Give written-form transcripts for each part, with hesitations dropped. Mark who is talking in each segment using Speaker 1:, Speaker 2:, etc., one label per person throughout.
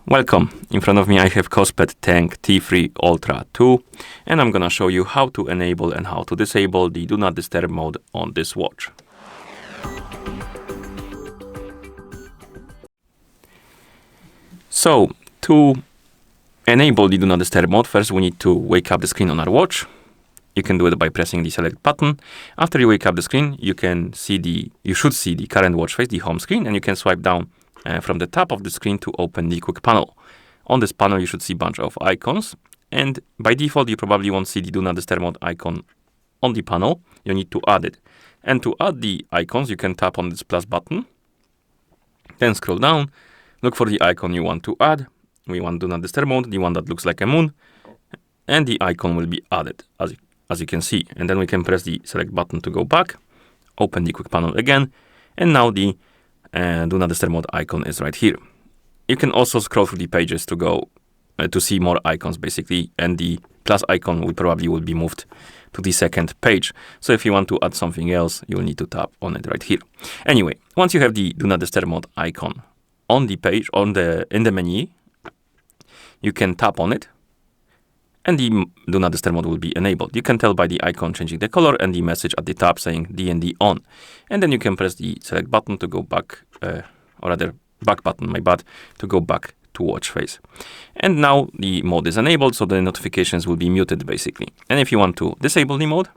Speaker 1: Welcome. In front of me I have KOSPET Tank T3 Ultra 2, and I'm gonna show you how to enable and how to disable the Do Not Disturb mode on this watch. So, to enable the Do Not Disturb mode, first we need to wake up the screen on our watch. You can do it by pressing the select button. After you wake up the screen, you should see the current watch face, the home screen, and you can swipe down from the top of the screen to open the quick panel. On this panel, you should see a bunch of icons, and by default, you probably won't see the Do Not Disturb mode icon on the panel. You need to add it. And to add the icons, you can tap on this plus button, then scroll down, look for the icon you want to add. We want Do Not Disturb mode, the one that looks like a moon, and the icon will be added, as you can see. And then we can press the select button to go back, open the quick panel again, and now the Do Not Disturb mode icon is right here. You can also scroll through the pages to go to see more icons basically, and the plus icon will be moved to the second page. So if you want to add something else, you'll need to tap on it right here. Anyway, once you have the Do Not Disturb mode icon on the page, in the menu, you can tap on it, and the Do Not Disturb mode will be enabled. You can tell by the icon changing the color and the message at the top saying DND on. And then you can press the select button to go back, or rather back button, my bad, to go back to watch face. And now the mode is enabled, so the notifications will be muted basically. And if you want to disable the mode,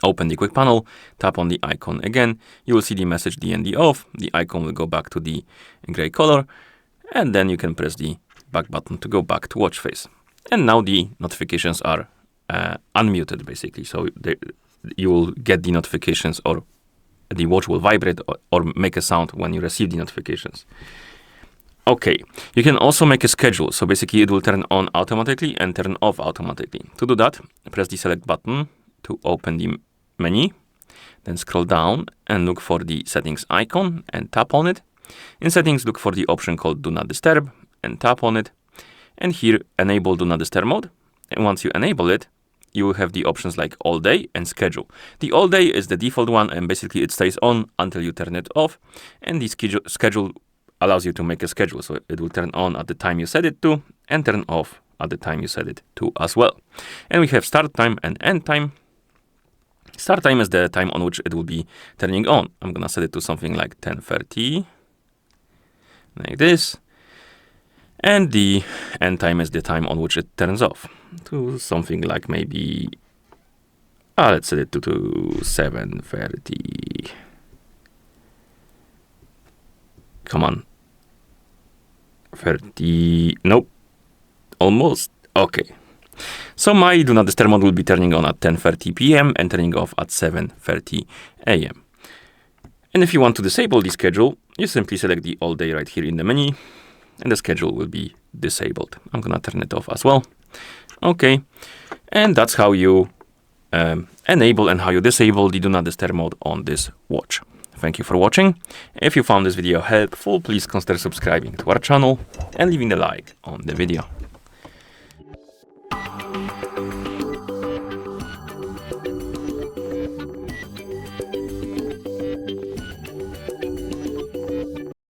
Speaker 1: open the quick panel, tap on the icon again, you will see the message DND off, the icon will go back to the gray color, and then you can press the back button to go back to watch face. And now the notifications are unmuted basically, so you will get the notifications, or the watch will vibrate or make a sound when you receive the notifications. Okay, you can also make a schedule, so basically it will turn on automatically and turn off automatically. To do that, press the select button to open the menu, then scroll down and look for the settings icon and tap on it. In settings, look for the option called Do Not Disturb and tap on it. And here, enable Do Not Disturb mode. And once you enable it, you will have the options like all day and schedule. The all day is the default one, and basically it stays on until you turn it off. And the schedule allows you to make a schedule, so it will turn on at the time you set it to and turn off at the time you set it to as well. And we have start time and end time. Start time is the time on which it will be turning on. I'm gonna set it to something like 10:30, like this. And the end time is the time on which it turns off, to something like maybe, let's set it to 7:30. Come on. 30, nope, almost, okay. So my Do Not Disturb mode will be turning on at 10:30 p.m. and turning off at 7:30 a.m. And if you want to disable the schedule, you simply select the all day right here in the menu, and the schedule will be disabled. I'm gonna turn it off as well. Okay, and that's how you enable and how you disable the Do Not Disturb mode on this watch. Thank you for watching. If you found this video helpful, please consider subscribing to our channel and leaving a like on the video.